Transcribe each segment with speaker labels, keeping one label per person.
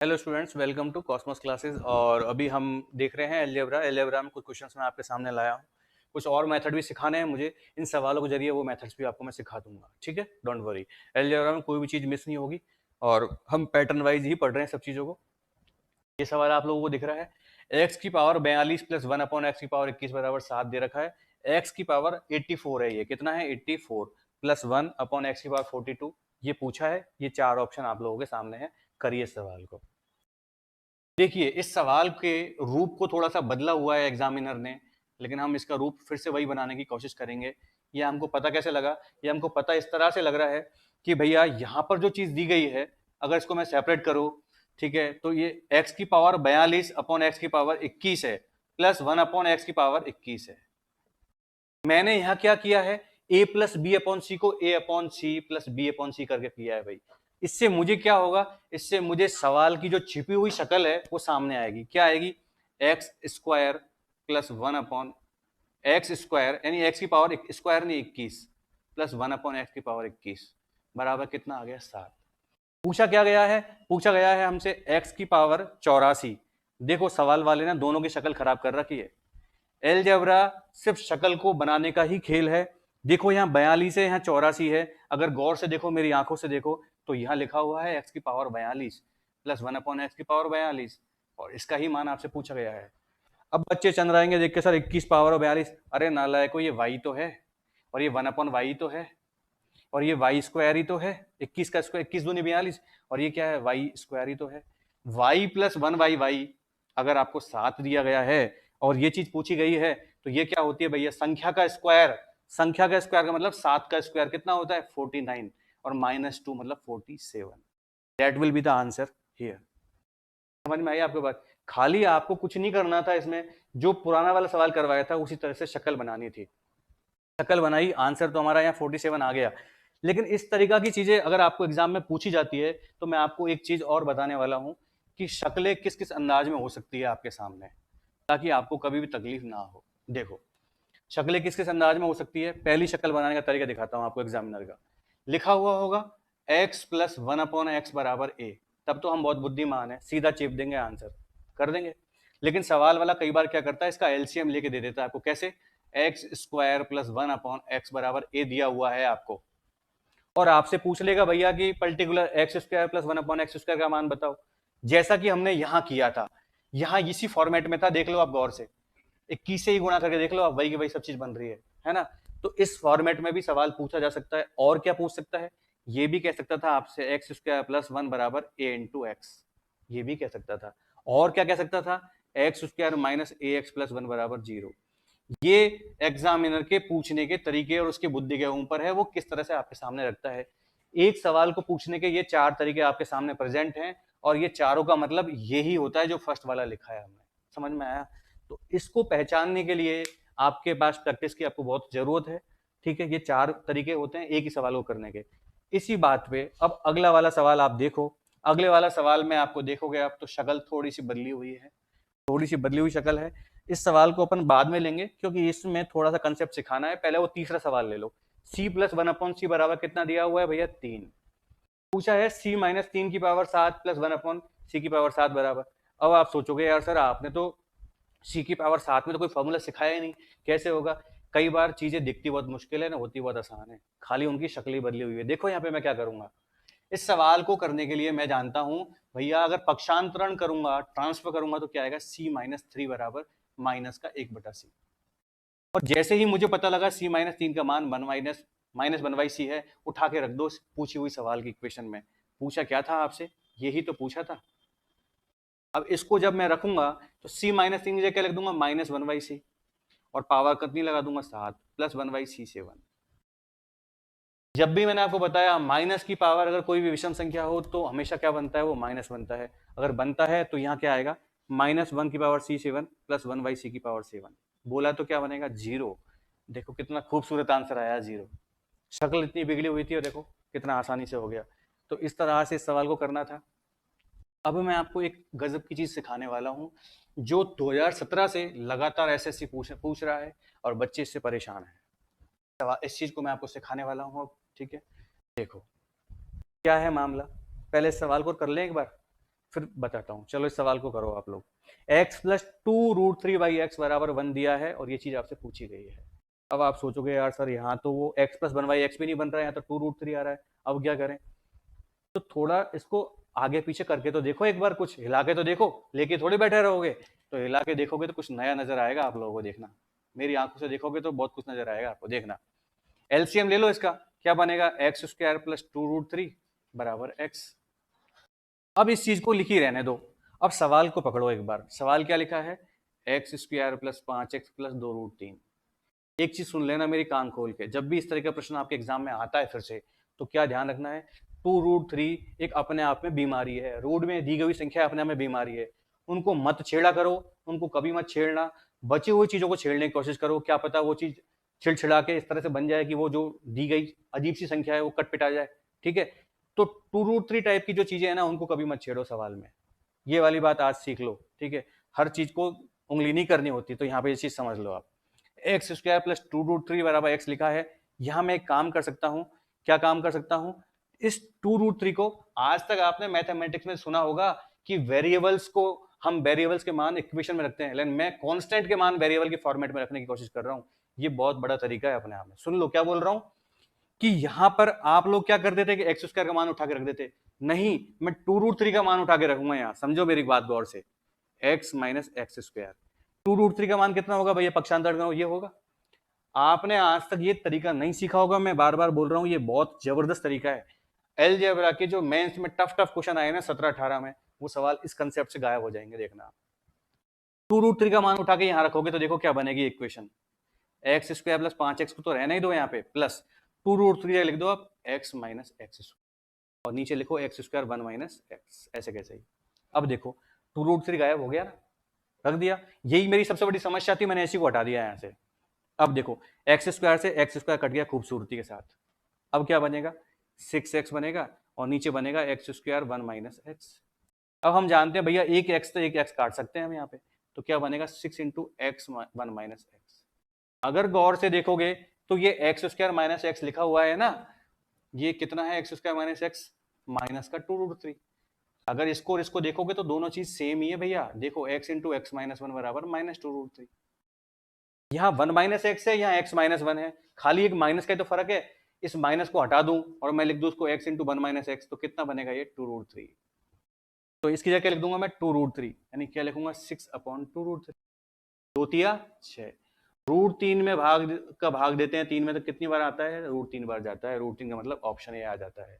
Speaker 1: Hello students, welcome to Cosmos classes. और अभी हम देख रहे हैं एलजेब्रा में कुछ क्वेश्चंस मैं आपके सामने लाया हूँ। कुछ और मेथड भी सिखाने हैं मुझे। इन सवालों के जरिए वो मेथड्स भी आपको मैं सिखा दूंगा, ठीक है। डोंट वरी, एलजेब्रा में कोई भी चीज़ मिस नहीं होगी और हम पैटर्न वाइज ही पढ़ रहे हैं सब चीज़ों को। ये सवाल आप लोगों को दिख रहा है, एक्स की पावर 42 प्लस 1/x की पावर 21 बराबर 7 दे रखा है। एक्स की पावर 84 है, ये कितना है 84 प्लस 1/x की पावर 42 ये पूछा है। ये चार ऑप्शन आप लोगों के सामने है, करिए सवाल को। देखिए, इस सवाल के रूप को थोड़ा सा बदला हुआ है एग्जामिनर ने, लेकिन हम इसका रूप फिर से वही बनाने की कोशिश करेंगे। ये हमको पता कैसे लगा? ये हमको पता इस तरह से लग रहा है कि भैया यहाँ पर जो चीज दी गई है, अगर इसको मैं सेपरेट करूं, ठीक है, तो ये x की पावर 42 अपॉन x की पावर 21 है प्लस 1 अपॉन x की पावर 21 है। मैंने यहाँ क्या किया है, a plus B upon c को a upon c plus B upon c करके किया है भाई। इससे मुझे क्या होगा, इससे मुझे सवाल की जो छिपी हुई शक्ल है वो सामने आएगी। क्या आएगी? X square plus 1 upon x square, यानी एक्स की पावर स्क्वायर नहीं 21 प्लस 1 अपॉन एक्स की पावर 21 बराबर कितना आ गया 7। पूछा क्या गया है? पूछा गया है हमसे एक्स की पावर 84। देखो सवाल वाले ने दोनों की शक्ल खराब कर रखी है। एलजेब्रा सिर्फ शक्ल को बनाने का ही खेल है। देखो यहाँ 42 है, यहाँ 84 है। अगर गौर से देखो, मेरी आंखों से देखो, तो यहाँ लिखा हुआ है एक्स की पावर 42 प्लस 1 अपॉन एक्स की पावर 42 और इसका ही मान आपसे पूछा गया है। अब बच्चे चंद रहेंगे देख के, सर 21 पावर और 42, अरे नालायको ये वाई तो है और ये 1 अपॉन वाई तो है और ये वाई स्क्वायर ही तो है। 21 का स्क्वायर 21 दूनी 42 और ये क्या है, वाई स्क्वायर ही तो है। वाई प्लस 1/y अगर आपको 7 दिया गया है और ये चीज पूछी गई है, तो ये क्या होती है भैया, संख्या का स्क्वायर। संख्या का स्क्वायर का मतलब 7 का स्क्वायर कितना होता है 49 और -2 मतलब 47। That will be the answer here. समझ में आई आपको बात? खाली आपको कुछ नहीं करना था इसमें, जो पुराना वाला सवाल करवाया था उसी तरह से शक्ल बनानी थी। शक्ल बनाई, आंसर तो हमारा यहाँ 47 आ गया। लेकिन इस तरीका की चीजें अगर आपको एग्जाम में पूछी जाती है, तो मैं आपको एक चीज और बताने वाला हूं कि शक्लें किस किस अंदाज में हो सकती है आपके सामने, ताकि आपको कभी भी तकलीफ ना हो। देखो, शक्लें किस किस अंदाज में हो सकती है। पहली शक्ल बनाने का तरीका दिखाता हूं आपको एग्जामिनर का। लिखा हुआ होगा x प्लस 1/x बराबर a, तब तो हम बहुत बुद्धिमान है, सीधा चिप देंगे, आंसर कर देंगे। लेकिन सवाल वाला कई बार क्या करता है, इसका एलसीएम लेके दे देता है आपको। कैसे? एक्स स्क्वायर प्लस 1/x बराबर a दिया हुआ है आपको, और आपसे पूछ लेगा भैया कि particular x square plus 1/x square का मान बताओ, जैसा कि हमने यहां किया था। यहां इसी फॉर्मेट में था, देख लो आप गौर से, 21 से ही गुणा करके देख लो आप, वही की वही सब चीज बन रही है ना। तो इस फॉर्मेट में भी सवाल पूछा जा सकता है। और क्या पूछ सकता है, ये भी कह सकता था आपसे एक्स स्क्वायर प्लस 1 बराबर a इंटू एक्स, ये भी कह सकता था। और क्या कह सकता था, एक्स स्क्वायर माइनस ए एक्स प्लस 1 बराबर 0। ये एग्जामिनर के पूछने के तरीके और उसकी बुद्धि के ऊपर है, वो किस तरह से आपके सामने रखता है। एक सवाल को पूछने के ये चार तरीके आपके सामने प्रेजेंट हैं, और ये चारों का मतलब यही होता है जो फर्स्ट वाला लिखा है हमने। समझ में आया? तो इसको पहचानने के लिए आपके पास प्रैक्टिस की आपको बहुत जरूरत है, ठीक है। ये चार तरीके होते हैं एक ही सवाल को करने के। इसी बात पे अब अगला वाला सवाल आप देखो। अगले वाला सवाल में आपको देखोगे आप, तो शक्ल थोड़ी सी बदली हुई है, थोड़ी सी बदली हुई शक्ल है। इस सवाल को अपन बाद में लेंगे, क्योंकि इसमें थोड़ा सा कंसेप्ट सिखाना है। पहले वो तीसरा सवाल ले लो। c प्लस 1/c बराबर कितना दिया हुआ है भैया, 3। पूछा है c माइनस 3 की पावर 7 प्लस 1/c की पावर 7 बराबर। अब आप सोचोगे यार सर, आपने तो c की पावर 7 में तो कोई फॉर्मूला सिखाया ही नहीं, कैसे होगा? कई बार चीजें दिखती बहुत मुश्किल है ना, होती बहुत आसान है, खाली उनकी शक्ल ही बदली हुई है। देखो यहाँ पे मैं क्या करूंगा, इस सवाल को करने के लिए मैं जानता हूं भैया, अगर पक्षांतरण करूंगा, ट्रांसफर करूंगा, तो क्या आएगा, c-3 बराबर -1/c। और जैसे ही मुझे पता लगा c-3 का मान -1/c है, उठा के रख दो पूछी हुई सवाल की इक्वेशन में। पूछा क्या था आपसे, यही तो पूछा था। अब इसको जब मैं रखूंगा, तो c-3 की जगह क्या लिख दूंगा, -1/c, और पावर कितनी लगा दूंगा, 7 प्लस 1/c से 1। जब भी मैंने आपको बताया माइनस की पावर अगर कोई भी विषम संख्या हो, तो हमेशा क्या बनता है, वो माइनस बनता है। अगर बनता है तो यहाँ क्या आएगा, -1 की पावर c7 प्लस 1/c की पावर 7। बोला तो क्या बनेगा, 0। देखो कितना खूबसूरत आंसर आया, 0। शक्ल इतनी बिगड़ी हुई थी और देखो कितना आसानी से हो गया। तो इस तरह से इस सवाल को करना था। अब मैं आपको एक गजब की चीज सिखाने वाला हूँ, जो 2017 से लगातार एसएससी पूछ रहा है और बच्चे इससे परेशान है। इस चीज को मैं आपको सिखाने वाला हूँ अब, ठीक है। देखो क्या है मामला, पहले इस सवाल को कर लें एक बार। फिर बताता हूँ। चलो इस सवाल को करो आप लोग। x प्लस 2√3/x बराबर 1 दिया है और ये चीज आपसे पूछी गई है। अब आप सोचोगे यार सर यहाँ तो वो x प्लस 1/x भी नहीं बन रहा है, यहाँ तो 2√3 आ रहा है, अब क्या करें? तो थोड़ा इसको आगे पीछे करके तो देखो, एक बार कुछ हिला के तो देखो, लेके थोड़े बैठे रहोगे। तो हिला के देखोगे तो कुछ नया नजर आएगा आप लोगों को, देखना। मेरी आंखों से देखोगे तो बहुत कुछ नजर आएगा आपको, देखना। एलसीएम ले लो इसका, क्या बनेगा? x² प्लस 2√3 बराबर x। अब इस चीज को लिखी रहने दो। अब सवाल को पकड़ो एक बार। सवाल क्या लिखा है? x² plus 5x plus 2√3। एक चीज सुन लेना मेरी कान खोल के, जब भी इस तरह का प्रश्न आपके एग्जाम में आता है फिर से, तो क्या ध्यान रखना है? 2√3 एक अपने आप में बीमारी है, रूट में दी गई संख्या अपने आप में बीमारी है। उनको मत छेड़ा करो, उनको कभी मत छेड़ना। बची हुई चीजों को छेड़ने की कोशिश करो, क्या पता वो चीज छिड़छिड़ा के इस तरह से बन जाए कि वो जो दी गई अजीब सी संख्या है वो कट पिटा जाए। ठीक है, तो 2√3 टाइप की जो चीजें है ना, उनको कभी मत छेड़ो सवाल में। ये वाली बात आज सीख लो, ठीक है? हर चीज को उंगली नहीं करनी होती, तो यहाँ पे ये चीज समझ लो आप। x² प्लस 2√3 बराबर x लिखा है। यहां मैं एक काम कर सकता हूं। क्या काम कर सकता हूं? इस 2√3 को, आज तक आपने मैथमेटिक्स में सुना होगा कि वेरिएबल्स को हम वेरिएबल्स के मान इक्वेशन में रखते हैं, लेकिन मैं कांस्टेंट के मान वेरिएबल के फॉर्मेट में रखने की कोशिश कर रहा हूं। ये बहुत बड़ा तरीका है अपने आप में। सुन लो क्या बोल रहा हूं, कि यहां पर आप लोग क्या करते थे कि x² का मान उठा के रख देते। नहीं, मैं 2√3 का मान उठा के रखूंगा। यहां समझो मेरी बात गौर से। x माइनस x², 2√3 का मान कितना होगा भैया? पक्षांतर करो, ये होगा। आपने आज तक ये तरीका नहीं सीखा होगा, मैं बार बार बोल रहा हूं, ये बहुत जबरदस्त तरीका है। अलजेब्रा के जो मेंस में टफ क्वेश्चन आए ना 17-18 में, वो सवाल इस कंसेप्ट से गायब हो जाएंगे, देखना आप। 2√3 का मान उठा के यहां रखोगे तो देखो क्या बनेगी इक्वेशन। x² प्लस 5x को तो रहने ही दो यहाँ पे, प्लस 2√3 लिख दो आप x माइनस x, और नीचे लिखो x² 1 माइनस x, ऐसे कैसे ही। अब देखो 2√3 गायब हो गया ना, रख दिया। यही मेरी सबसे बड़ी समस्या थी, मैंने इसी को हटा दिया यहाँ से। अब देखो x² से x² कट गया खूबसूरती के साथ। अब क्या बनेगा? 6x बनेगा, और नीचे बनेगा x² 1 माइनस x। अब हम जानते हैं भैया एक x तो एक x काट सकते हैं हम यहाँ पे, तो क्या बनेगा? 6 इंटू x 1 माइनस x। अगर गौर से देखोगे तो ये x² माइनस x लिखा हुआ है ना, ये कितना है? x² माइनस x माइनस का 2√3। अगर इसको और इसको देखोगे तो दोनों चीज सेम ही है भैया। देखो x इंटू एक्स माइनस 1 बराबर माइनस 2√3। यहाँ 1 माइनस एक्स है, यहाँ x माइनस 1 है, खाली एक माइनस का तो फर्क है। इस माइनस को हटा दूं और मैं लिख दूं उसको x इंटू 1 माइनस एक्स, तो कितना बनेगा? ये 2√3। तो इसकी जगह लिख दूंगा मैं 2√3, यानी क्या लिखूंगा? 6/2√3। 2 तिया 6। √3 में भाग देते हैं 3 में, तो कितनी बार आता है? √3 बार जाता है। √3 का मतलब ऑप्शन ए आ जाता है।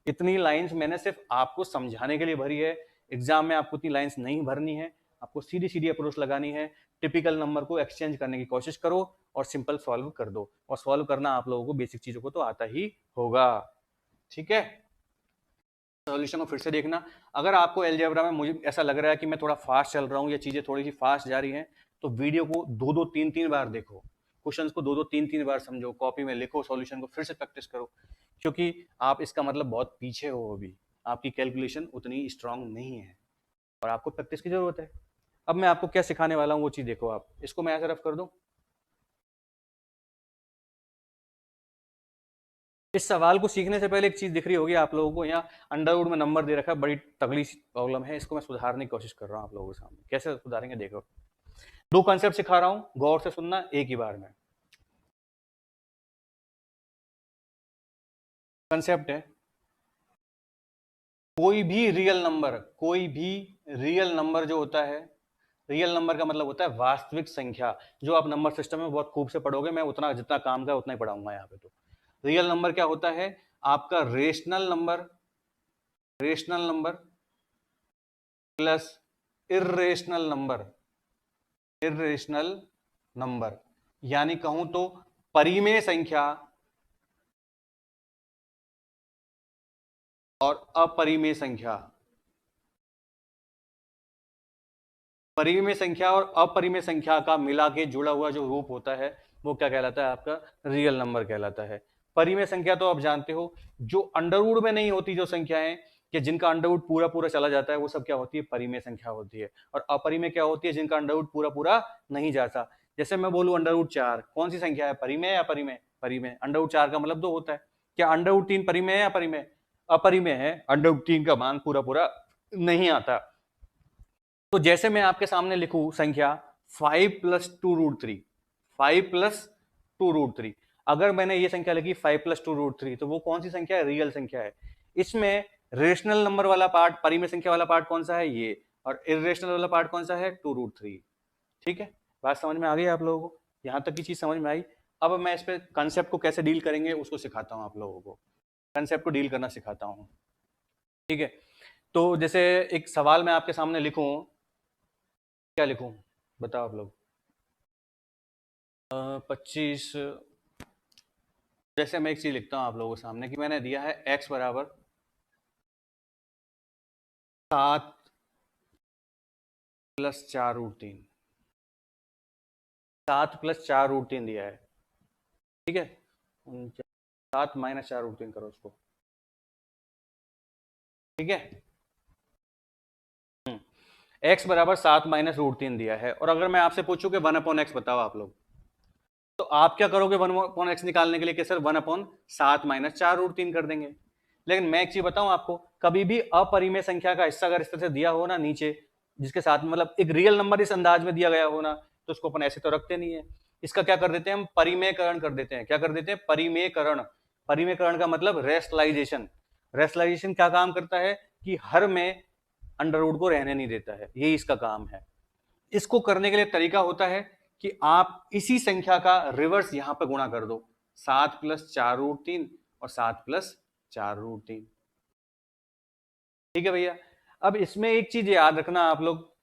Speaker 1: इतनी लाइंस मैंने सिर्फ आपको समझाने के लिए भरी है। एग्जाम में आपको इतनी लाइंस नहीं भरनी है, आपको सीधी सीधी अप्रोच लगानी है। टिपिकल नंबर को एक्सचेंज करने की कोशिश करो और सिंपल सॉल्व कर दो। और सॉल्व करना आप लोगों को बेसिक चीजों को तो आता ही होगा, ठीक है? सॉल्यूशन को फिर से देखना। अगर आपको अलजेब्रा में मुझे ऐसा लग रहा है कि मैं थोड़ा फास्ट चल रहा हूँ या चीजें थोड़ी सी फास्ट जा रही हैं, तो वीडियो को 2-2 3-3 बार देखो, क्वेश्चंस को 2-2 3-3 बार समझो, कॉपी में लिखो, सॉल्यूशन को फिर से प्रैक्टिस करो, क्योंकि आप इसका मतलब बहुत पीछे हो अभी, आपकी कैलकुलेशन उतनी स्ट्रांग नहीं है और आपको प्रैक्टिस की जरूरत है। अब मैं आपको क्या सिखाने वाला हूँ वो चीज देखो आप। इसको मैं ऐसा रफ कर दूं। इस सवाल को सीखने से पहले एक चीज दिख रही होगी आप लोगों को, यहाँ अंडरवुड में नंबर दे रखा है, बड़ी तगड़ी प्रॉब्लम है। इसको मैं सुधारने की कोशिश कर रहा हूँ आप लोगों के सामने। कैसे सुधारेंगे देखो। 2 कंसेप्ट सिखा रहा हूं, गौर से सुनना एक ही बार में। कंसेप्ट है, कोई भी रियल नंबर जो होता है, रियल नंबर का मतलब होता है वास्तविक संख्या, जो आप नंबर सिस्टम में बहुत खूब से पढ़ोगे। मैं उतना जितना काम का उतना ही पढ़ाऊंगा यहाँ पे। तो रियल नंबर क्या होता है? आपका rational number plus irrational number, यानी कहूं तो परिमेय संख्या और अपरिमेय संख्या। परिमेय संख्या और अपरिमेय संख्या का मिला के जुड़ा हुआ जो रूप होता है, वो क्या कहलाता है? आपका रियल नंबर कहलाता है। परिमेय संख्या तो आप जानते हो, जो अंडरवुड में नहीं होती जो संख्याएं, कि जिनका अंडरवुड पूरा पूरा चला जाता है, वो सब क्या होती है? परिमेय संख्या होती है। और अपरिमेय क्या होती है? जिनका अंडरवुड पूरा पूरा नहीं जाता। जैसे मैं बोलूं अंडरवुड 4, कौन सी संख्या है? परिमेय या अपरिमेय? परिमेय। अंडरवुड 4 का मतलब 2 होता है। क्या अंडरवुड 3 परिमेय है या अपरिमेय? अपरिमेय है। अंडरवुड 3 का मान पूरा पूरा नहीं आता। तो जैसे मैं आपके सामने लिखूं संख्या 5 प्लस 2√3, 5 प्लस 2√3, अगर मैंने ये संख्या लिखी 5 प्लस 2√3, तो वो कौन सी संख्या है? रियल संख्या है। इसमें रेशनल नंबर वाला पार्ट, परिमेय संख्या वाला पार्ट कौन सा है? ये। और इरेशनल वाला पार्ट कौन सा है? 2√3। ठीक है, बात समझ में आ गई आप लोगों को? यहां तक की चीज समझ में आई? अब मैं इस पे कंसेप्ट को कैसे डील करेंगे उसको सिखाता हूं आप लोगों को, कंसेप्ट को डील करना सिखाता हूं। ठीक है, तो जैसे एक सवाल मैं आपके सामने लिखूं, क्या लिखूं बताओ आप लोग? 25, जैसे मैं एक चीज लिखता हूं आप लोगों के सामने कि मैंने दिया है x बराबर 7 प्लस 4√3, 7 प्लस 4√3 दिया है। ठीक है, 7 माइनस 4√3 करो उसको। ठीक है, x बराबर 7 माइनस √3 दिया है, और अगर मैं आपसे पूछूं कि 1/x बताओ आप लोग, तो आप क्या करोगे 1/x निकालने के लिए? कि सर 1/7 माइनस 4√3 कर देंगे। लेकिन मैं एक चीज बताऊं आपको, कभी भी अपरिमेय संख्या का हिस्सा अगर इस तरह से दिया हो ना नीचे, जिसके साथ मतलब एक रियल नंबर इस अंदाज में दिया गया हो ना, तो उसको अपन ऐसे तो रखते नहीं है। इसका क्या कर देते हैं हम? परिमेयकरण कर देते हैं। क्या कर देते हैं? परिमेयकरण। परिमेयकरण का मतलब रेशनलाइजेशन। रेशनलाइजेशन क्या काम करता है? कि हर में अंडर रूट को रहने नहीं देता है, यही इसका काम है। इसको करने के लिए तरीका होता है कि आप इसी संख्या का रिवर्स यहां पर गुणा कर दो, 7 प्लस 4√3 और 7 प्लस 4√3। ठीक है भैया, अब इसमें एक चीज याद रखना आप लोग,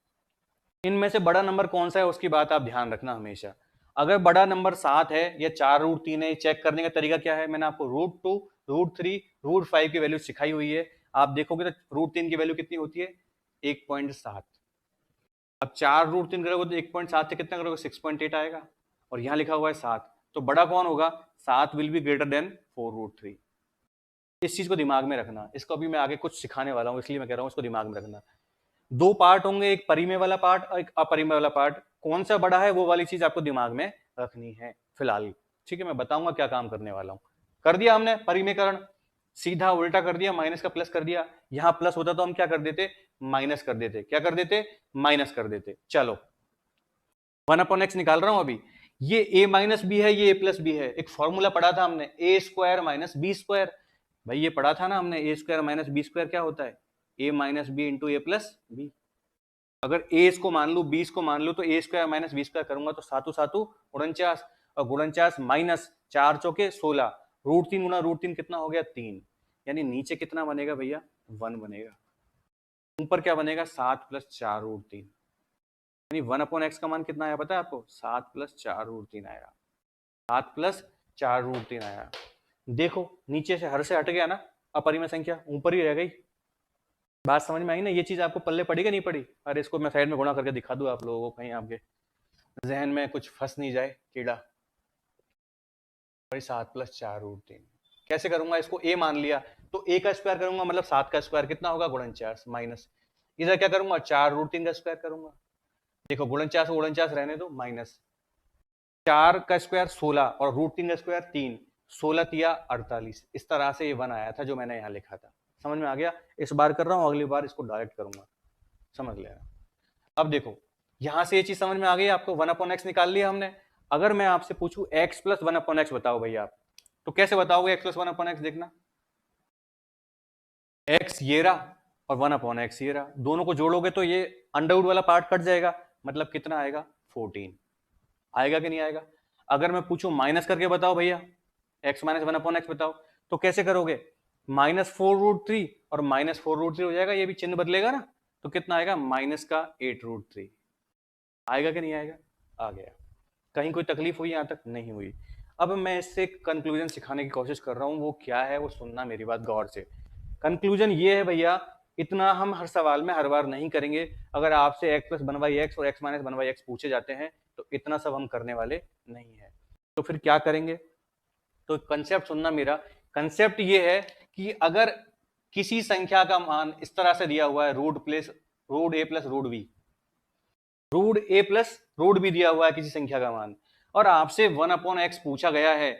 Speaker 1: इनमें से बड़ा नंबर कौन सा है उसकी बात आप ध्यान रखना हमेशा। अगर बड़ा नंबर 7 है या 4√3 है, चेक करने का तरीका क्या है? मैंने आपको √2, √3, √5 की वैल्यू सिखाई हुई है। आप देखोगे तो √3 की वैल्यू कितनी होती है? 1.7। अब 4√3 करोगे तो 1.7 से कितना करोगे? 6.8 आएगा, और यहां लिखा हुआ है 7, तो बड़ा कौन होगा? 7 विल बी ग्रेटर देन 4√3। इस चीज को दिमाग में रखना, इसको अभी मैं आगे कुछ सिखाने वाला हूं, इसलिए मैं कह रहा हूं इसको दिमाग में रखना। दो पार्ट होंगे, एक परिमेय वाला पार्ट और एक अपरिमेय वाला पार्ट। कौन सा बड़ा है वो वाली चीज आपको दिमाग में रखनी है फिलहाल। ठीक है, मैं बताऊंगा क्या काम करने वाला हूं। कर दिया हमने परिमेयकरण, सीधा उल्टा कर दिया, माइनस का प्लस कर दिया। यहां प्लस होता तो हम क्या कर देते? माइनस कर देते। क्या कर देते? माइनस कर देते। चलो 1/x निकाल रहा हूं अभी। ये a माइनस बी है, ये a प्लस बी है। एक फॉर्मूला पढ़ा था हमने, A square minus B square. भाई ये पढ़ा था ना हमने, A square minus B square क्या होता है? a minus B into A plus B. अगर a इसको मान लू, b इसको मान लू, तो a square minus B square करूंगा तो सातु सातु 49, और 49 माइनस 4 चौके 16, √3 गुना √3 कितना हो गया? 3। यानी नीचे कितना बनेगा भैया? 1 बनेगा। ऊपर क्या बनेगा? 7 प्लस 4√3। यानी 1/x का मान कितना आया पता है आपको? 7 प्लस 4√3 आया। 7 प्लस 4√3 आया। देखो नीचे से हर से हट गया ना, अपरिमेय संख्या ऊपर ही रह गई। बात समझ में आई ना? ये चीज आपको पल्ले पड़ी कि नहीं पड़ी? अरे इसको मैं साइड में गुणा करके दिखा दूं आप लोगों को, कहीं आपके जहन में कुछ फंस नहीं जाए कीड़ा। भाई 7 प्लस 4√3 कैसे करूंगा? इसको a मान लिया तो a का स्क्वायर करूंगा, मतलब 7 का स्क्वायर कितना होगा? 49 माइनस, इधर क्या करूंगा? 4√3 का स्क्वायर करूंगा। देखो 49 49 रहने दो, माइनस 4 का स्क्वायर 16 और √3 का स्क्वायर 3, 16 तिया 48। इस तरह से ये 1 आया था जो मैंने यहाँ लिखा था। समझ में आ गया? इस बार कर रहा हूँ, अगली बार इसको डायरेक्ट करूंगा, समझ लेना। अब देखो यहां से ये चीज समझ में आ गई आपको, 1/x निकाल लिया हमने। अगर मैं आपसे पूछूं x प्लस 1/x बताओ भैया आप, तो कैसे बताओगे x प्लस 1/x? देखना, x ये रहा और 1/x ये रहा, दोनों को जोड़ोगे तो ये अंडरवुड वाला पार्ट कट जाएगा, मतलब कितना आएगा? 14 आएगा कि नहीं आएगा? अगर मैं पूछूं माइनस करके बताओ भैया, x माइनस 1/x बताओ, तो कैसे करोगे? -4√3 और -4√3 हो जाएगा, ये भी चिन्ह बदलेगा ना, तो कितना आएगा? माइनस का 8√3 आएगा कि नहीं आएगा? आ गया। कहीं कोई तकलीफ हुई? यहां तक नहीं हुई। अब मैं इससे कंक्लूजन सिखाने की कोशिश कर रहा हूं, वो क्या है वो सुनना मेरी बात गौर से। कंक्लूजन ये है भैया, इतना हम हर सवाल में हर बार नहीं करेंगे। अगर आपसे x प्लस 1/x और x माइनस 1/x पूछे जाते हैं तो इतना सब हम करने वाले नहीं है। तो फिर क्या करेंगे? तो कंसेप्ट सुनना मेरा। कंसेप्ट ये है कि अगर किसी संख्या का मान इस तरह से दिया हुआ है, √a plus √b, √a plus √b दिया हुआ है किसी संख्या का मान, और आपसे 1/x पूछा गया है,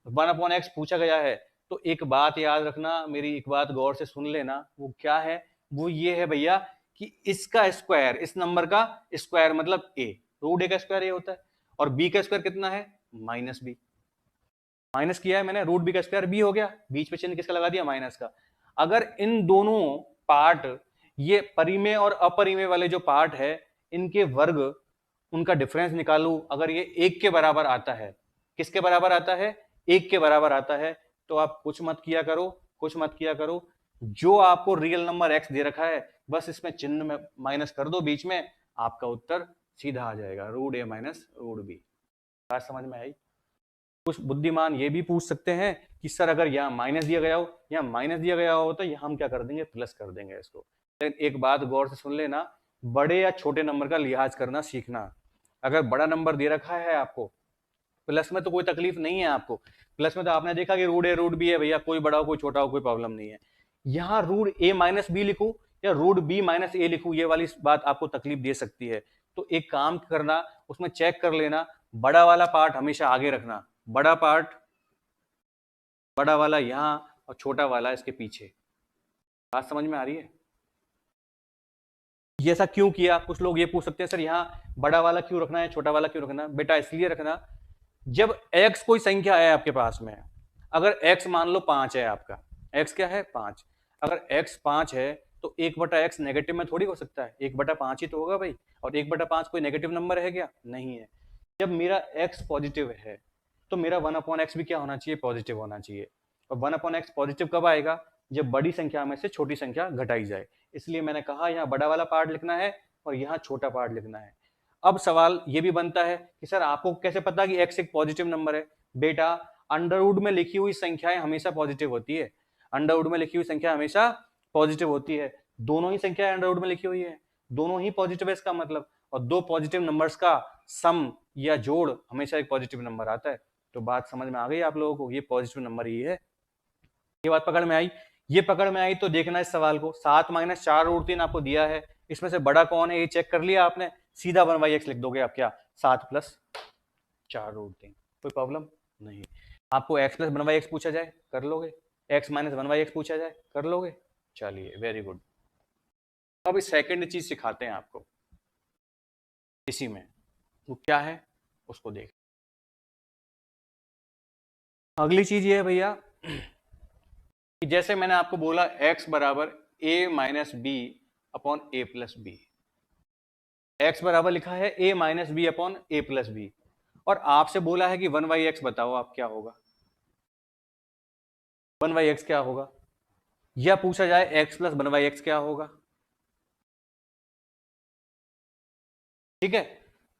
Speaker 1: 1/x पूछा गया है, तो एक बात याद रखना मेरी, एक बात गौर से सुन लेना। वो क्या है? वो ये है भैया कि इसका स्क्वायर, इस नंबर का स्क्वायर मतलब a, रूट a का स्क्वायर a होता है, और b का स्क्वायर कितना है, माइनस b। माइनस किया है मैंने, रूट b का स्क्वायर b हो गया, बीच में चिन्ह किसका लगा दिया, माइनस का। अगर इन दोनों पार्ट, ये परिमेय और अपरिमेय वाले जो पार्ट है, इनके वर्ग, उनका डिफरेंस निकालू, अगर ये एक के बराबर आता है, किसके बराबर आता है, एक के बराबर आता है, तो आप कुछ मत किया करो, कुछ मत किया करो, जो आपको रियल नंबर x दे रखा है बस इसमें चिन्ह में माइनस कर दो बीच में, आपका उत्तर सीधा आ जाएगा, root a minus root b। बात समझ में आई? कुछ बुद्धिमान ये भी पूछ सकते हैं कि सर अगर यहाँ माइनस दिया गया हो, यहाँ माइनस दिया गया हो, तो यहाँ हम क्या कर देंगे, प्लस कर देंगे इसको। लेकिन एक बात गौर से सुन लेना, बड़े या छोटे नंबर का लिहाज करना सीखना। अगर बड़ा नंबर दे रखा है आपको, प्लस में तो कोई तकलीफ नहीं है आपको, प्लस में तो आपने देखा कि रूट ए रूट बी है भैया, कोई बड़ा हो कोई छोटा हो कोई प्रॉब्लम नहीं है। यहाँ रूट ए माइनस बी लिखूं या रूट बी माइनस ए लिखूं, ये वाली बात आपको तकलीफ दे सकती है। तो एक काम करना, उसमें चेक कर लेना, बड़ा वाला पार्ट हमेशा आगे रखना, बड़ा पार्ट, बड़ा वाला यहाँ और छोटा वाला इसके पीछे। बात समझ में आ रही है? ये ऐसा क्यों किया, कुछ लोग ये पूछ सकते हैं सर यहाँ बड़ा वाला क्यों रखना है, छोटा वाला क्यों रखना? बेटा इसलिए रखना, जब x कोई संख्या है आपके पास में, अगर x मान लो 5 है आपका, x क्या है 5, अगर x 5 है तो 1/x नेगेटिव में थोड़ी हो सकता है, 1/5 ही तो होगा भाई, और 1/5 कोई नेगेटिव नंबर है क्या? नहीं है। जब मेरा x पॉजिटिव है तो मेरा 1/x भी क्या होना चाहिए, पॉजिटिव होना चाहिए। और 1/x पॉजिटिव कब आएगा, जब बड़ी संख्या में से छोटी संख्या घटाई जाए। इसलिए मैंने कहा यहाँ बड़ा वाला पार्ट लिखना है और यहाँ छोटा पार्ट लिखना है। अब सवाल ये भी बनता है कि सर आपको कैसे पता कि x एक पॉजिटिव नंबर है? बेटा अंडरवुड में लिखी हुई संख्याएं हमेशा पॉजिटिव होती है, अंडरवुड में लिखी हुई संख्या हमेशा पॉजिटिव होती है। दोनों ही संख्याएं अंडरवुड में लिखी हुई है, दोनों ही पॉजिटिव है इसका मतलब, और दो पॉजिटिव नंबर्स का सम या जोड़ हमेशा एक पॉजिटिव नंबर आता है। तो बात समझ में आ गई आप लोगों को, ये पॉजिटिव नंबर ही है। ये बात पकड़ में आई? ये पकड़ में आई तो देखना इस सवाल को, 7 - 4 रूट 3 आपको दिया है, इसमें से बड़ा कौन है ये चेक कर लिया आपने, सीधा 1/x लिख दोगे आप, क्या 7 + 4 रूट 3, कोई प्रॉब्लम नहीं। आपको x + 1/x पूछा जाए कर लोगे, x - 1/x पूछा जाए कर लोगे, चलिए वेरी गुड। अब इस सेकंड चीज सिखाते हैं आपको इसी में, वो क्या है उसको देख। अगली चीज ये है भैया कि जैसे मैंने आपको बोला x बराबर a - b upon a + b, x बराबर लिखा है a - b upon a + b, और आपसे बोला है कि 1/x बताओ आप क्या होगा, 1/x क्या होगा, या पूछा जाए x + 1/x क्या होगा। ठीक है,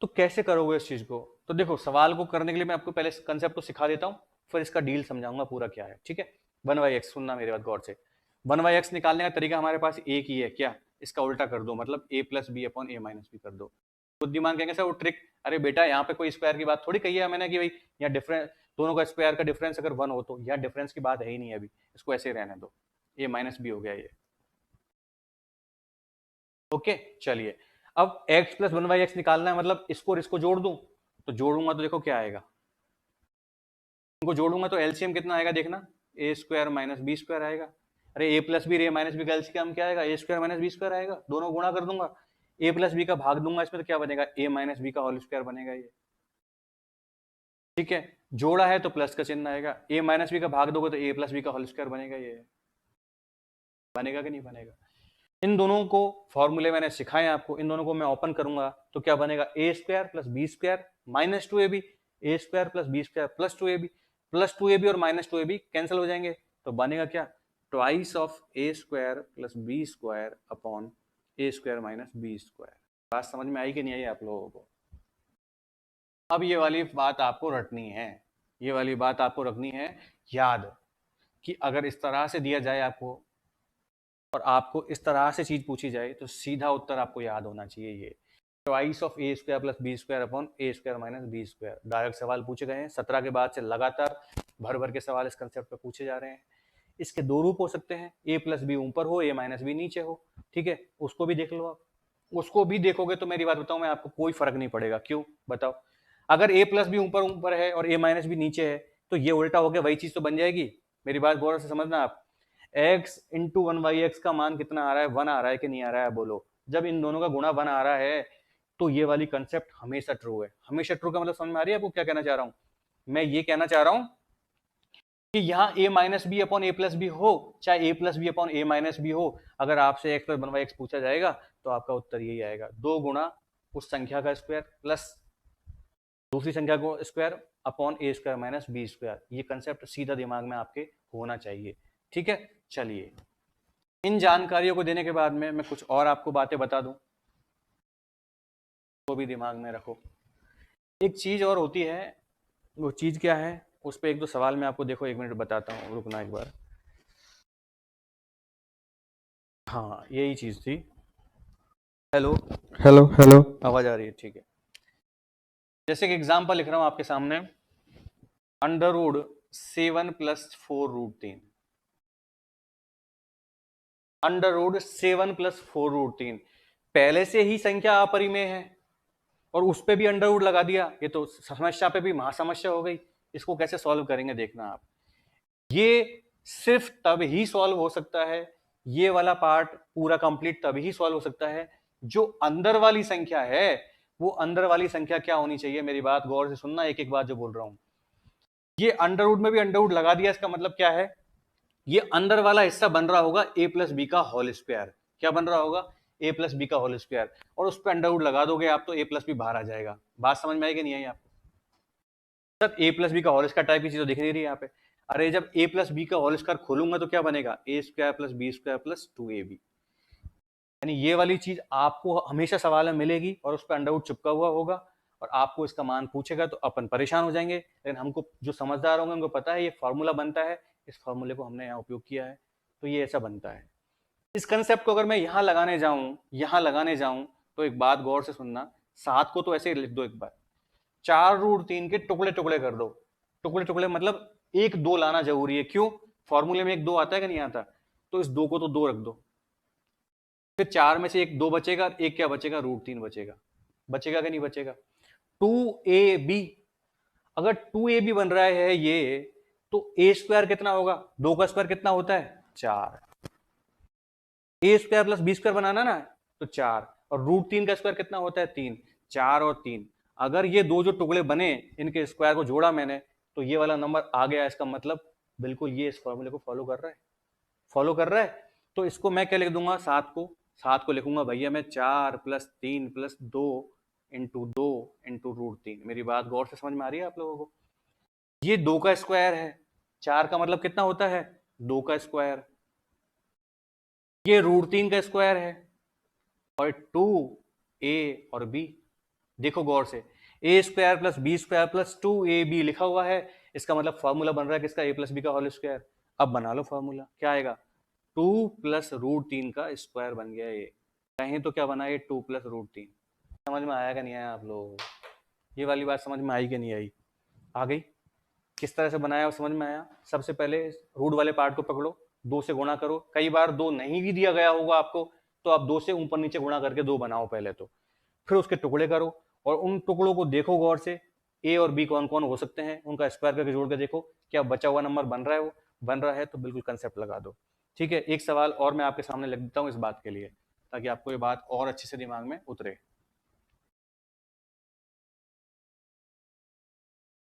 Speaker 1: तो कैसे करोगे इस चीज को? तो देखो सवाल को करने के लिए मैं आपको पहले कंसेप्ट को सिखा देता हूं, फिर इसका डील समझाऊंगा पूरा क्या है। ठीक है, 1/x सुनना मेरी बात गौर से, 1/x निकालने का तरीका हमारे पास एक ही है, क्या, इसका उल्टा कर दो, मतलब a + b upon a - b कर दो। बुद्धिमान कहेंगे सर वो ट्रिक, अरे बेटा यहाँ पे कोई स्क्वायर की बात थोड़ी कही है मैंने कि भाई यहाँ डिफरेंस, दोनों का स्क्वायर का डिफरेंस अगर 1 हो तो, यहाँ डिफरेंस की बात है ही नहीं अभी, इसको ऐसे ही रहने दो, a - b हो गया ये। ओके चलिए, अब x + 1/x निकालना है, मतलब इसको और इसको जोड़ दूं, तो जोड़ूंगा तो देखो क्या आएगा, इनको जोड़ूंगा तो एलसीएम कितना आएगा देखना, a² - b² आएगा। अरे a + b - b का एलसीएम क्या आएगा, a² - b² आएगा, दोनों गुणा कर दूंगा, a + b का भाग दूंगा इसमें तो क्या बनेगा, a - b का होल स्क्वायर बनेगा ये। ठीक है, जोड़ा है तो प्लस का चिन्ह आएगा, a - b का भाग दोगे तो a + b का होल स्क्वायर बनेगा ये, बनेगा कि नहीं बनेगा? इन दोनों को फॉर्मूले मैंने सिखाए आपको, इन दोनों को मैं ओपन करूंगा तो क्या बनेगा, a² + b² - 2ab, a² + b² + 2ab, plus 2ab और माइनस 2ab कैंसिल हो जाएंगे, तो बनेगा क्या, twice of a² + b² upon a² - b²। बात समझ में आई कि नहीं आई आप लोगों को? अब ये वाली बात आपको रटनी है, ये वाली बात आपको रखनी है याद, कि अगर इस तरह से दिया जाए आपको और आपको इस तरह से चीज पूछी जाए तो सीधा उत्तर आपको याद होना चाहिए, ये twice of a² + b² upon a² - b²। Direct सवाल पूछे गए हैं 17 के बाद से, लगातार भर भर के सवाल इस कंसेप्ट पे पूछे जा रहे हैं। इसके दो रूप हो सकते हैं, a + b ऊपर हो, a - b नीचे हो। ठीक है, उसको भी देख लो आप, उसको भी देखोगे तो मेरी बात बताऊं मैं आपको, कोई फर्क नहीं पड़ेगा। क्यों बताओ, अगर a + b ऊपर ऊपर है और a - b नीचे है तो ये उल्टा हो गया, वही चीज तो बन जाएगी। मेरी बात गौर से समझना आप, x इंटू 1/x का मान कितना आ रहा है, 1 आ रहा है कि नहीं आ रहा है, बोलो। जब इन दोनों का गुणा 1 आ रहा है तो ये वाली कंसेप्ट हमेशा ट्रू है। हमेशा ट्रू का मतलब समझ में आ रही है आपको क्या कहना चाह रहा हूं? मैं ये कहना चाह रहा हूं कि यहाँ a minus B upon A plus B हो, चाहे a plus B upon A minus B हो, अगर आपसे x प्लस 1/x पूछा जाएगा तो आपका उत्तर यही आएगा, 2 गुणा उस संख्या का स्क्वायर प्लस दूसरी संख्या को स्क्वायर अपॉन ए स्क्वायर माइनस बी स्क्वायर। ये कंसेप्ट सीधा दिमाग में आपके होना चाहिए, ठीक है। चलिए, इन जानकारियों को देने के बाद में मैं कुछ और आपको बातें बता दूं, वो भी दिमाग में रखो। एक चीज और होती है, वो चीज क्या है, उस पर एक दो सवाल मैं आपको, देखो 1 मिनट बताता हूँ, रुकना एक बार। हाँ, यही चीज थी। Hello
Speaker 2: hello hello.
Speaker 1: आवाज आ रही है, ठीक है। जैसे कि एग्जाम्पल लिख रहा हूं आपके सामने, under root 7 plus 4 root 3, under root 7 plus 4 root 3, पहले से ही संख्या अपरिमेय है और उस पे भी अंडर रूट लगा दिया, ये तो समस्या पे भी महासमस्या हो गई। इसको कैसे सॉल्व करेंगे देखना आप। ये सिर्फ तब ही सॉल्व हो सकता है, ये वाला पार्ट पूरा कंप्लीट तभी ही सॉल्व हो सकता है जो अंदर वाली संख्या है, वो अंदर वाली संख्या क्या होनी चाहिए, मेरी बात गौर से सुनना, एक एक बात जो बोल रहा हूं। ये अंडर रूट में भी अंडर रूट लगा दिया, इसका मतलब क्या है, ये अंदर वाला हिस्सा बन रहा होगा a प्लस बी का होल स्क्वायर। क्या बन रहा होगा, a प्लस बी का होल स्क्वायर, और उस पर अंडर रूट लगा दोगे आप तो a प्लस बी बाहर आ जाएगा। बात समझ में आएगी नहीं आई आपको? सर a प्लस बी का होल स्क्वायर टाइप की चीज तो दिख नहीं रही यहाँ पे। अरे जब a प्लस बी का होल स्क्वायर खोलूंगा तो क्या बनेगा, a square plus B square plus 2ab। यानी ये वाली चीज आपको हमेशा सवाल में मिलेगी और उस पर अंडर रूट चिपका हुआ होगा और आपको इसका मान पूछेगा तो अपन परेशान हो जाएंगे। लेकिन हमको जो समझदार होंगे उनको पता है ये फॉर्मूला बनता है, इस फॉर्मूले को हमने यहाँ उपयोग किया है, तो ये ऐसा बनता है। इस कंसेप्ट को अगर मैं यहाँ लगाने जाऊं तो एक बात गौर से सुनना, 7 को तो ऐसे ही लिख दो एक बार, 4 रूट 3 के टुकड़े टुकड़े कर दो। टुकड़े टुकड़े मतलब 1 2 लाना जरूरी है, क्यों, फॉर्मूले में 1 2 आता है कि नहीं आता, तो इस 2 को तो 2 रख दो, फिर 4 में से 1 2 बचेगा, एक क्या बचेगा, रूट 3 बचेगा। बचेगा कि नहीं बचेगा? 2ab, अगर 2ab बन रहा है ये, तो a स्क्वायर कितना होगा, 2 का स्क्वायर कितना होता है, 4। ए स्क्वायर प्लस बी स्क्वायर बनाना ना, तो 4, और रूट 3 का स्क्वायर कितना होता है, 3। 4 और 3, अगर ये दो जो टुकड़े बने इनके स्क्वायर को जोड़ा मैंने तो ये वाला नंबर आ गया, इसका मतलब बिल्कुल ये इस फॉर्मूले को फॉलो कर रहा है, फॉलो कर रहा है। तो इसको मैं क्या लिख दूंगा, 7 को लिखूंगा भैया मैं 4 plus 3 plus 2 into 2 into root 3। मेरी बात गौर से समझ में आ रही है आप लोगों को? ये 2 का स्क्वायर है, 4 का मतलब कितना होता है, 2 का स्क्वायर, ये रूट 3 का स्क्वायर है, और 2a और b, देखो गौर से, a square plus B square plus 2ab लिखा हुआ है, इसका मतलब फॉर्मूला बन रहा है किसका, a प्लस बी का होल स्क्वायर। अब बना लो फॉर्मूला, क्या आएगा, 2 प्लस रूट 3 का स्क्वायर बन गया ये, कहीं तो क्या बना ये, 2 प्लस रूट 3। समझ में आया कि नहीं आया आप लोगों को? ये वाली बात समझ में आई कि नहीं आई? आ गई? किस तरह से बनाया समझ में आया? सबसे पहले रूट वाले पार्ट को पकड़ो, 2 से गुणा करो, कई बार 2 नहीं भी दिया गया होगा आपको तो आप 2 से ऊपर नीचे गुणा करके 2 बनाओ पहले तो, फिर उसके टुकड़े करो और उन टुकड़ों को देखो गौर से, ए और बी कौन कौन हो सकते हैं, उनका स्क्वायर करके जोड़ के देखो क्या बचा हुआ नंबर बन रहा है, वो बन रहा है तो बिल्कुल कंसेप्ट लगा दो। ठीक है, एक सवाल और मैं आपके सामने लिख देता हूँ इस बात के लिए, ताकि आपको ये बात और अच्छे से दिमाग में उतरे।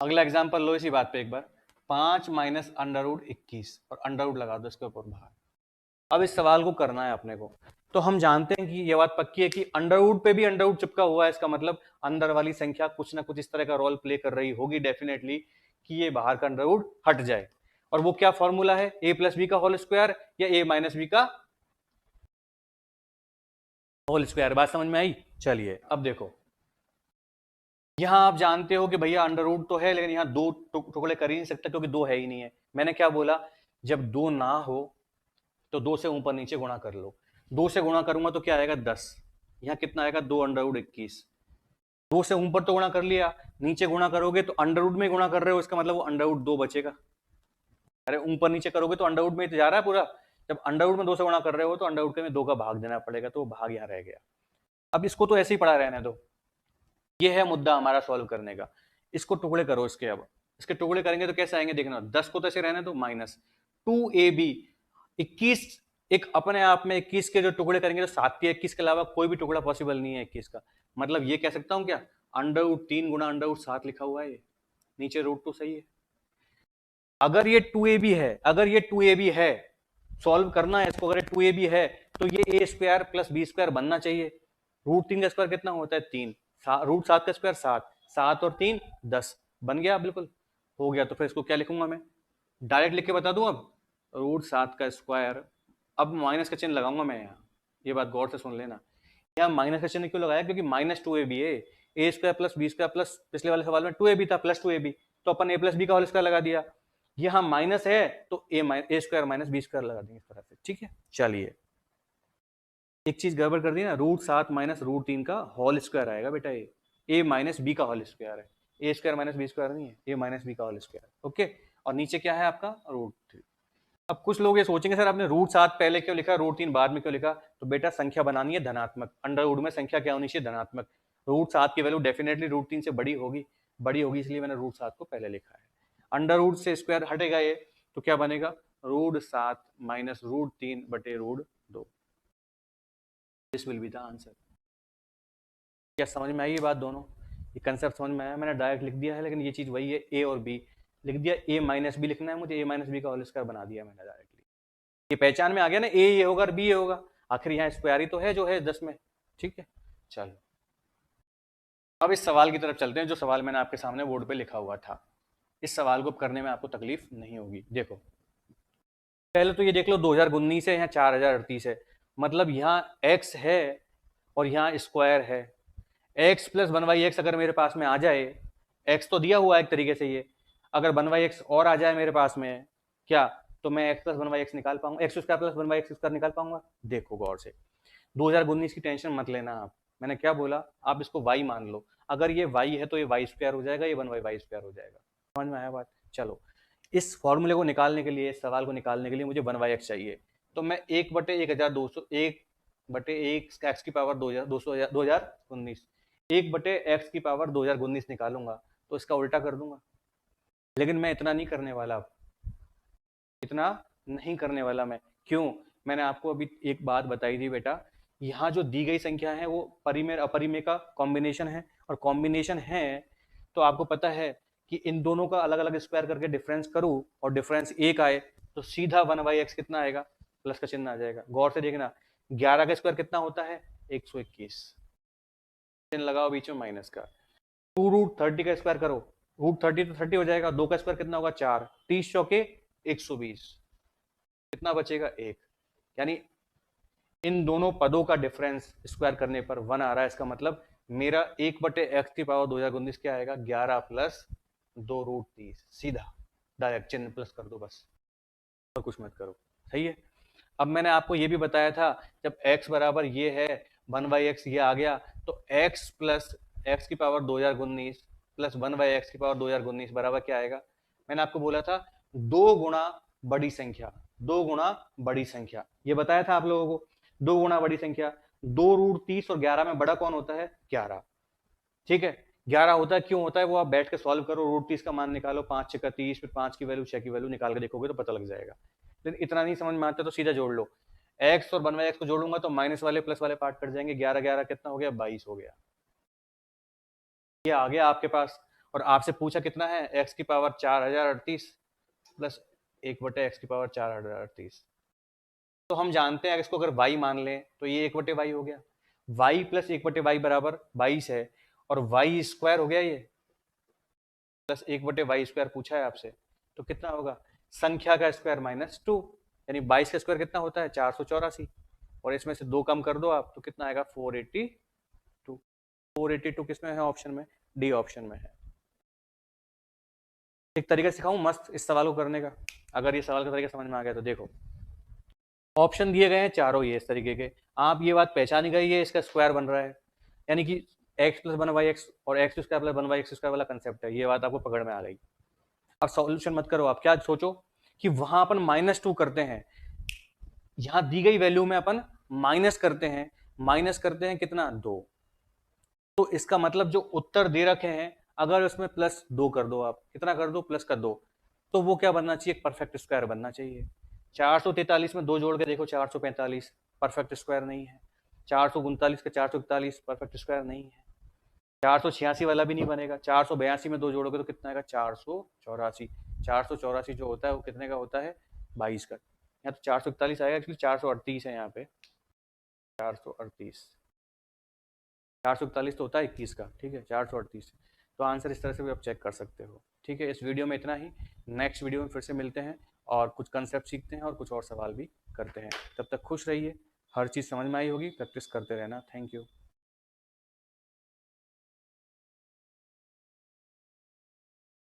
Speaker 1: अगला एग्जाम्पल लो इसी बात पे एक बार, 5 माइनस अंडर रूट 21 और अंडर रूट लगा दो इसके ऊपर बाहर। अब इस सवाल को करना है अपने को, तो हम जानते हैं कि ये बात पक्की है कि अंडर रूट पे भी अंडर रूट चिपका हुआ है, इसका मतलब अंदर वाली संख्या कुछ ना कुछ इस तरह का रोल प्ले कर रही होगी डेफिनेटली कि ये बाहर का अंडर रूट हट जाए। और वो क्या फॉर्मूला है, a प्लस बी का होल स्क्वायर या a माइनस बी का होल स्क्वायर। बात समझ में आई? चलिए अब देखो, यहां आप जानते हो कि भैया अंडर रूट तो है, लेकिन यहां 2 टुकड़े कर ही नहीं सकता क्योंकि 2 है ही नहीं है। मैंने क्या बोला, जब 2 ना हो तो 2 से ऊपर नीचे गुणा कर लो, 2 से गुणा करूंगा तो क्या आएगा, 10। यहाँ कितना आएगा, 2 अंडर रूट 21। 2 से ऊपर तो गुणा कर लिया, नीचे गुणा करोगे तो अंडर रूट में गुणा कर रहे हो, इसका मतलब वो अंडर रूट 2 बचेगा। अरे ऊपर नीचे करोगे तो अंडर रूट में तो जा रहा है पूरा, जब अंडर रूट में 2 से गुणा कर रहे हो तो अंडर रूट में 2 का भाग देना पड़ेगा, तो वो भाग यहाँ रह गया। अब इसको तो ऐसे ही पड़ा रहने दो, ये है मुद्दा हमारा सॉल्व करने का। इसको टुकड़े करो इसके, अब इसके टुकड़े करेंगे तो कैसे आएंगे देखना, 10 को तो ऐसे रहने दो, माइनस 2ab, 21 एक अपने आप में 21 के जो टुकड़े करेंगे तो 7 के 21 के अलावा कोई भी टुकड़ा पॉसिबल नहीं है 21 का। मतलब ये कह सकता हूं क्या, √3 गुणा √7 लिखा हुआ है ये, नीचे √2 सही है। अगर ये 2ab है, अगर ये 2ab है, सॉल्व करना है इसको, अगर ये 2ab है तो ये a square plus B square बनना चाहिए। √3 का स्क्वायर कितना होता है 3, √7 का स्क्वायर 7, 7 और 3 10 बन गया, बिल्कुल हो गया। तो फिर इसको क्या लिखूंगा मैं, डायरेक्ट लिख के बता दूं अब, √7 का स्क्वायर, अब माइनस का चिन्ह लगाऊंगा मैं यहाँ, ये बात गौर से सुन लेना। यहाँ माइनस का चिन्ह क्यों लगाया, क्योंकि -2ab है, a square plus B square plus पिछले वाले सवाल में 2ab था प्लस 2ab, तो अपन a प्लस बी का होल स्क्वायर लगा दिया। यहाँ माइनस है तो a square minus B square लगा देंगे इस तरह से, ठीक है। चलिए एक चीज गड़बड़ कर दी ना, √7 माइनस √3 का होल स्क्वायर आएगा बेटा, ये a माइनस बी का होल स्क्वायर है, a square minus B square नहीं है, a माइनस बी का होल स्क्वायर, ओके। और नीचे क्या है आपका √3। अब कुछ लोग ये सोचेंगे सर आपने √7 पहले क्यों लिखा, √3 बाद में क्यों लिखा, तो बेटा संख्या बनानी है धनात्मक, अंडरवुड में संख्या क्या होनी चाहिए, धनात्मक। √7 की वैल्यू डेफिनेटली √3 से बड़ी होगी, इसलिए मैंने √7 को पहले लिखा है। अंडरवुड से स्क्वायर हटेगा ये, तो क्या बनेगा, √7 माइनस √3 बटे √2, this will be the answer. क्या समझ में आई ये बात, दोनों ये कंसेप्ट समझ में आया, मैंने डायरेक्ट लिख दिया है, लेकिन ये चीज वही है, a और b लिख दिया, a माइनस बी लिखना है मुझे, a माइनस बी का होल स्क्वायर बना दिया मैंने डायरेक्टली। ये पहचान में आ गया ना, a ये होगा और b ये होगा, आखिर यहाँ स्क्वायर ही तो है जो है 10 में, ठीक है। चलो अब इस सवाल की तरफ चलते हैं, जो सवाल मैंने आपके सामने बोर्ड पे लिखा हुआ था। इस सवाल को करने में आपको तकलीफ नहीं होगी। देखो पहले तो ये देख लो 2019 है, यहाँ 4038 है, मतलब यहाँ x है और यहाँ स्क्वायर है। x प्लस 1/x अगर मेरे पास में आ जाए, x तो दिया हुआ है एक तरीके से, ये अगर 1/x और आ जाए मेरे पास में क्या, तो मैं x प्लस 1/x निकाल पाऊंगा, x square plus 1/x square निकाल पाऊंगा। देखो गौर से, 2019 की टेंशन मत लेना आप, मैंने क्या बोला, आप इसको y मान लो, अगर ये y है तो ये y स्क्वायर हो जाएगा, ये 1/y स्क्वायर हो जाएगा। समझ में आया बात। चलो इस फॉर्मूले को निकालने के लिए, इस सवाल को निकालने के लिए मुझे 1/x चाहिए, तो मैं 1/1200 1/1 एक्स की पावर 2019 1/x की पावर 2019 निकालूंगा, तो इसका उल्टा कर दूंगा। लेकिन मैं इतना नहीं करने वाला, इतना नहीं करने वाला मैं, क्यों, मैंने आपको अभी एक बात बताई थी बेटा, यहाँ जो दी गई संख्या है वो परिमेय अपरिमेय का कॉम्बिनेशन है, और कॉम्बिनेशन है तो आपको पता है कि इन दोनों का अलग अलग स्क्वायर करके डिफरेंस करूं और डिफरेंस 1 आए तो सीधा 1/x कितना आएगा, प्लस का चिन्ह आ जाएगा। गौर से देखना, 11 का स्क्वायर कितना होता है 121, चिन्ह लगाओ बीच में माइनस का। 2√30 का स्क्वायर करो, √30 तो 30 हो जाएगा, 2 का स्क्वायर कितना होगा 4, 30 चौके 120, कितना बचेगा 1, यानी इन दोनों पदों का डिफरेंस स्क्वायर करने पर 1 आ रहा है। इसका मतलब मेरा 1/x की पावर 2019 क्या आएगा, 11 प्लस 2√30, सीधा डायरेक्ट चिन्ह प्लस कर दो बस, और कुछ मत करो, सही है। अब मैंने आपको ये भी बताया था, जब x बराबर ये है 1/x ये आ गया, तो x प्लस x की पावर 2019 प्लस 1/x की पावर 2019 बराबर क्या आएगा, मैंने आपको बोला था 2 गुणा बड़ी संख्या, 2 गुणा बड़ी संख्या, ये बताया था आप लोगों को, 2 गुणा बड़ी संख्या, 2√30 और 11 में बड़ा कौन होता है 11, ठीक है। 11 होता है, क्यों होता है वो आप बैठ के सॉल्व करो, √30 का मान निकालो, 5 6 30, फिर 5 की वैल्यू 6 की वैल्यू निकाल के देखोगे तो पता लग जाएगा। लेकिन इतना नहीं समझ में आता तो सीधा जोड़ लो, x और 1/x को जोड़ूंगा तो माइनस वाले प्लस वाले पार्ट कट जाएंगे, 11 11 कितना हो गया 22 हो गया, ये आ गया आपके पास। और आपसे पूछा कितना है, x की पावर 4038 प्लस 1/x की पावर 4038, तो हम जानते हैं इसको अगर y मान लें तो ये 1/y हो गया, y प्लस 1/y बराबर 22 है, और y स्क्वायर हो गया ये, प्लस 1/y स्क्वायर पूछा है आपसे, तो कितना होगा, संख्या का स्क्वायर -2, यानी 22 का स्क्वायर कितना होता है 484, और इसमें से 2 कम कर दो आप तो कितना आएगा 482, 482 किसमें है ऑप्शन में, डी ऑप्शन में है। एक तरीका सिखाऊं मस्त इस सवाल को करने का, अगर ये सवाल का तरीका समझ में आ गया तो देखो, ऑप्शन दिए गए हैं चारों ये इस तरीके के, आप ये बात पहचान गई है, इसका स्क्वायर बन रहा है, यानी कि x प्लस 1/x और x square plus 1/x square वाला कंसेप्ट है, ये बात आपको पकड़ में आ गई। अब सॉल्यूशन मत करो, आप क्या सोचो कि वहां अपन -2 करते हैं, यहां दी गई वैल्यू में अपन माइनस करते हैं कितना 2, तो इसका मतलब जो उत्तर दे रखे हैं अगर उसमें +2 कर दो, आप कितना कर दो +2, तो वो क्या बनना चाहिए, एक परफेक्ट स्क्वायर बनना चाहिए। 443 में 2 जोड़ के देखो, 445 परफेक्ट स्क्वायर नहीं है। 439 का 441 परफेक्ट स्क्वायर नहीं है। 486 वाला भी नहीं बनेगा। 482 में 2 जोड़ोगे तो कितना आएगा? 484। 484 जो होता है वो कितने का होता है? 22 का। यहाँ तो 441 आएगा, एक्चुअली 438 है यहाँ पे। 438, 441 तो होता है 21 का, ठीक है, 438। तो आंसर इस तरह से भी आप चेक कर सकते हो। ठीक है, इस वीडियो में इतना ही। नेक्स्ट वीडियो में फिर से मिलते हैं और कुछ कंसेप्ट सीखते हैं और कुछ और सवाल भी करते हैं। तब तक खुश रहिए। हर चीज़ समझ में आई होगी, प्रैक्टिस करते रहना। Thank you.